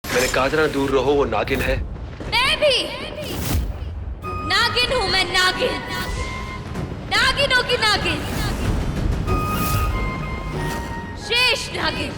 मैंने कहा था ना दूर रहो, वो नागिन है। मैं भी नागिन हूँ, मैं नागिन। नागिनों की नागिन, शेष नागिन।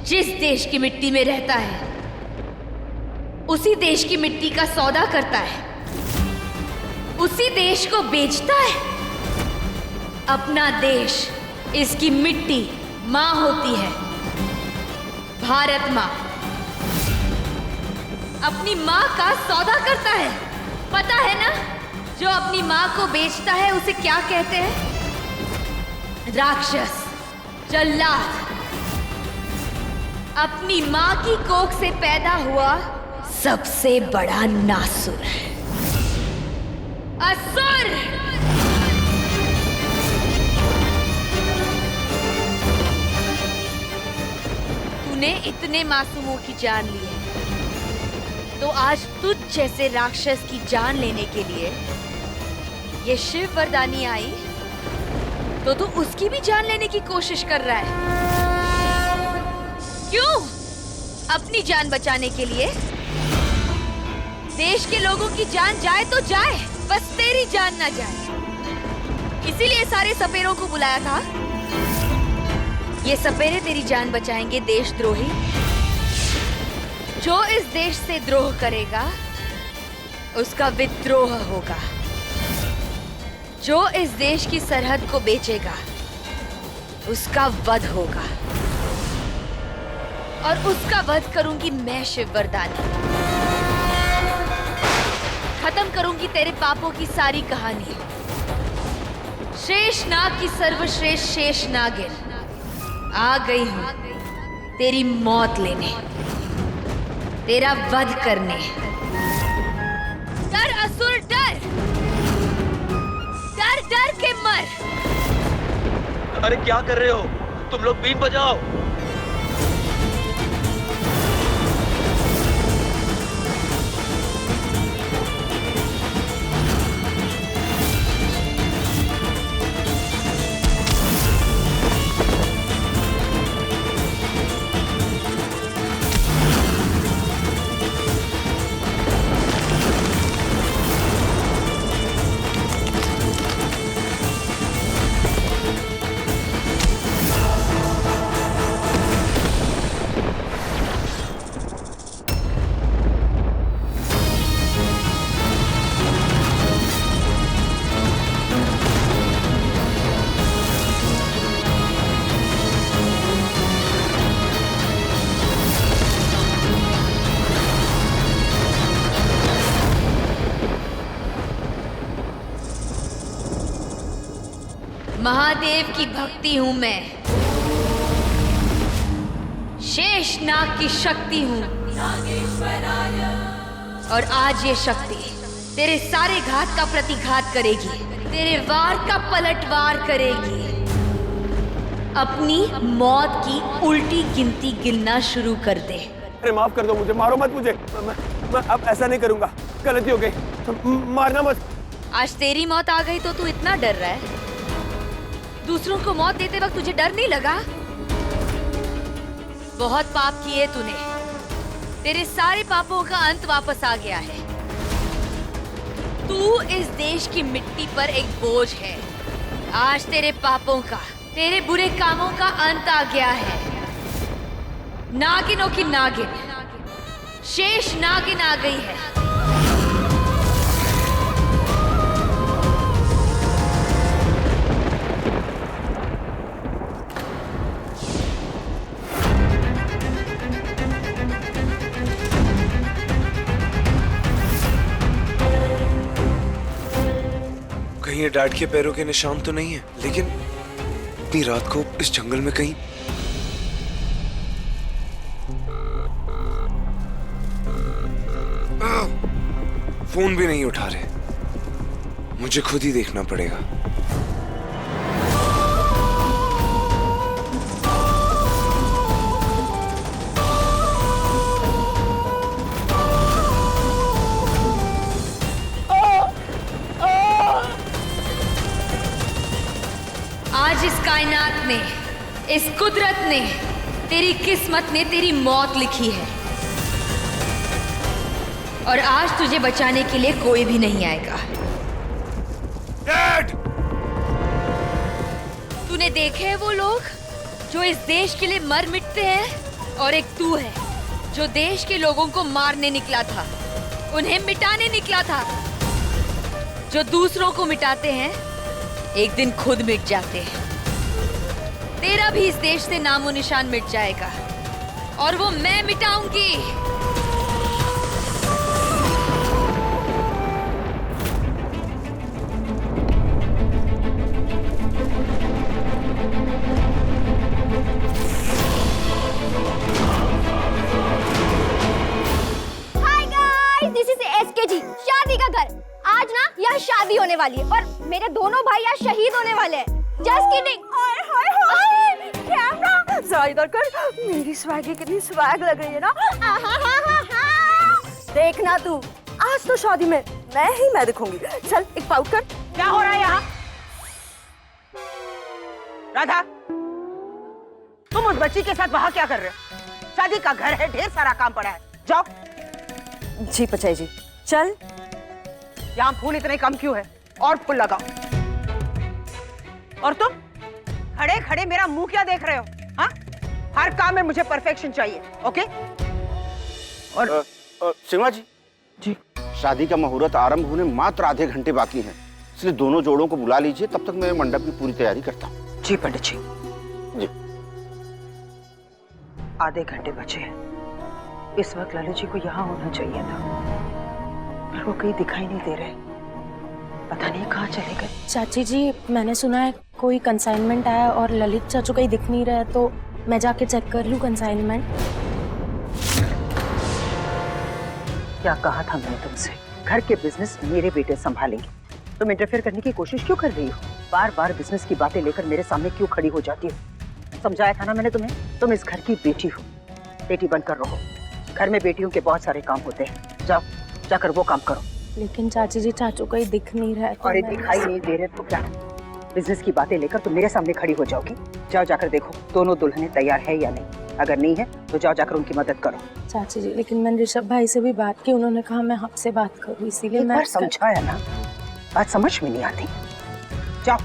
जिस देश की मिट्टी में रहता है उसी देश की मिट्टी का सौदा करता है, उसी देश को बेचता है। अपना देश, इसकी मिट्टी मां होती है, भारत मां। अपनी मां का सौदा करता है। पता है ना, जो अपनी मां को बेचता है उसे क्या कहते हैं? राक्षस, जल्लाद। अपनी मां की कोख से पैदा हुआ सबसे बड़ा नासुर है, असुर। तूने इतने मासूमों की जान ली है, तो आज तुझ जैसे राक्षस की जान लेने के लिए ये शिव वरदानी आई, तो तू उसकी भी जान लेने की कोशिश कर रहा है। क्यों? अपनी जान बचाने के लिए। देश के लोगों की जान जाए तो जाए, बस तेरी जान ना जाए। इसीलिए सारे सपेरों को बुलाया था। ये सपेरे तेरी जान बचाएंगे, देशद्रोही। जो इस देश से द्रोह करेगा उसका विद्रोह होगा। जो इस देश की सरहद को बेचेगा उसका वध होगा, और उसका वध करूंगी मैं, शिव वरदानी। खत्म करूंगी तेरे पापों की सारी कहानी। शेष नाग की सर्वश्रेष्ठ शेष नागिन आ गई हूं तेरी मौत लेने, तेरा वध करने। डर असुर, डर डर डर के मर। अरे क्या कर रहे हो तुम लोग? बीन बजाओ। महादेव की भक्ति हूं मैं, शेषनाग की शक्ति हूं, और आज ये शक्ति तेरे सारे घात का प्रतिघात करेगी, तेरे वार का पलटवार करेगी। अपनी मौत की उल्टी गिनती गिनना शुरू कर दे। अरे माफ कर दो मुझे, मारो मत मुझे। मैं अब ऐसा नहीं करूंगा, गलती हो गई, मारना मत। आज तेरी मौत आ गई तो तू इतना डर रहा है? दूसरों को मौत देते वक्त तुझे डर नहीं लगा? बहुत पाप किए तूने, तेरे सारे पापों का अंत वापस आ गया है। तू इस देश की मिट्टी पर एक बोझ है। आज तेरे पापों का, तेरे बुरे कामों का अंत आ गया है। नागिनों की नागिन, शेष नागिन आ गई है। कहीं ये डैड के पैरों के निशान तो नहीं है, लेकिन इतनी रात को इस जंगल में कहीं फोन भी नहीं उठा रहे। मुझे खुद ही देखना पड़ेगा। आज इस कायनात ने, इस कुदरत ने, तेरी किस्मत ने तेरी मौत लिखी है और आज तुझे बचाने के लिए कोई भी नहीं आएगा। डैड! तूने देखे हैं वो लोग जो इस देश के लिए मर मिटते हैं, और एक तू है जो देश के लोगों को मारने निकला था, उन्हें मिटाने निकला था। जो दूसरों को मिटाते हैं एक दिन खुद मिट जाते हैं। तेरा भी इस देश से नामो निशान मिट जाएगा और वो मैं मिटाऊंगी। Hi guys, this is SKG, शादी का घर। आज ना यहाँ शादी होने वाली है और मेरे दोनों भाई आज शहीद होने वाले हैं। Just kidding. कैमरा जरा इधर कर। मेरी स्वैगी कितनी स्वैग लग रही है ना। देखना तू, आज तो शादी में मैं दिखूंगी। चल एक पाउट कर। क्या हो रहा है यहाँ? राधा, तुम उस बच्ची के साथ वहाँ क्या कर रहे हो? शादी का घर है, ढेर सारा काम पड़ा है। जाओ। जी पचाई जी, चल। यहाँ फूल इतने कम क्यों है? और फूल लगाओ। और तुम खड़े खड़े मेरा मुंह क्या देख रहे हो? हाँ, हर काम में मुझे परफेक्शन चाहिए। ओके? और सिंघा जी, शादी का मुहूर्त आरंभ होने मात्र आधे घंटे बाकी हैं, इसलिए दोनों जोड़ों को बुला लीजिए। तब तक मैं मंडप की पूरी तैयारी करता हूँ। जी पंडित जी। जी। आधे घंटे बचे हैं। इस वक्त लालू जी को यहाँ होना चाहिए था, पर वो कहीं दिखाई नहीं दे रहे। पता नहीं कहाँ चले गए। चाची जी, मैंने सुना है कोई कंसाइनमेंट आया और ललित चाचू कहीं दिख नहीं रहा है, तो मैं जाके चेक कर लूं कंसाइनमेंट। क्या कहा था मैंने तुमसे? घर के बिजनेस मेरे बेटे संभालेंगे। तुम इंटरफेयर करने की कोशिश क्यों कर रही हो? बार बार बिजनेस की बातें लेकर मेरे सामने क्यों खड़ी हो जाती हो? समझाया था ना मैंने तुम्हें, तुम इस घर की बेटी हो, बेटी बनकर रहो। घर में बेटियों के बहुत सारे काम होते हैं। जाओ, जाकर वो काम करो। लेकिन चाची जी, चाचू कहीं दिख नहीं रहा है। तो और दिखाई नहीं दे रहे तो क्या? बिजनेस की बातें लेकर तुम मेरे सामने खड़ी हो जाओगी। जाओ जाकर देखो दोनों दुल्हनें तैयार है या नहीं। अगर नहीं है तो जाओ जाकर उनकी मदद करो। चाची जी, लेकिन मैंने ऋषभ भाई से भी बात की, उन्होंने कहा मैं आपसे बात करूं, इसीलिए मैं समझाया ना, बात समझ में नहीं आती। जाओ।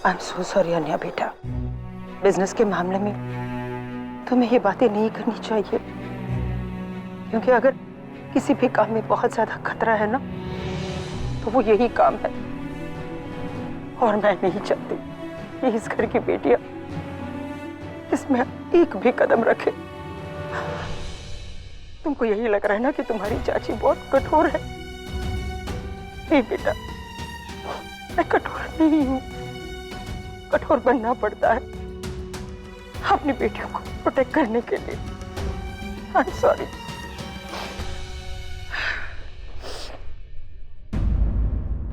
आई एम सो सॉरी अन्या बेटा, बिजनेस के मामले में तुम्हें ये बातें नहीं करनी चाहिए, क्योंकि अगर किसी भी काम में बहुत ज्यादा खतरा है ना, तो वो यही काम है। और मैं नहीं चाहती कि इस घर की बेटियां इसमें एक भी कदम रखे। तुमको यही लग रहा है ना कि तुम्हारी चाची बहुत कठोर है। नहीं बेटा, मैं कठोर नहीं हूँ। कठोर बनना पड़ता है अपनी बेटियों को प्रोटेक्ट करने के लिए। I am sorry.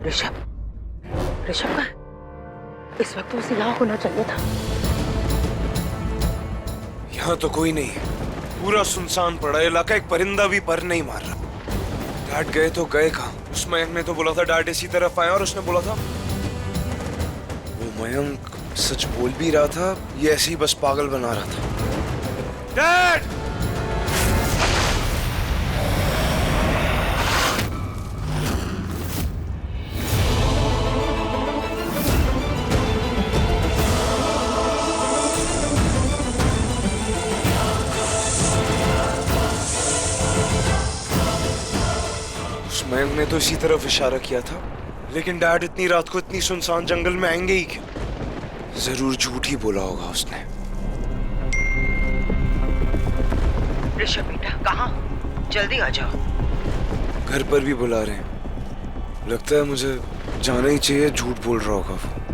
Rishabh, Rishabh का इस वक्त तो उसे यहाँ होना चाहिए था। यहाँ तो कोई नहीं है, पूरा सुनसान पड़ा इलाका, एक परिंदा भी पर नहीं मार रहा। डैड गए तो गए कहाँ? उस मयंक ने तो बोला था डैड इसी तरफ आए, और उसने बोला था वो मयंक सच बोल भी रहा था, ये ऐसे ही बस पागल बना रहा था। डैड! मयंक ने तो इसी तरफ इशारा किया था, लेकिन डैड इतनी रात को इतनी सुनसान जंगल में आएंगे ही क्यों? जरूर झूठ ही बोला होगा उसने। ऋषभ बेटा, कहाँ? जल्दी आ जाओ। घर पर भी बुला रहे हैं, लगता है मुझे जाना ही चाहिए, झूठ बोल रहा होगा वो।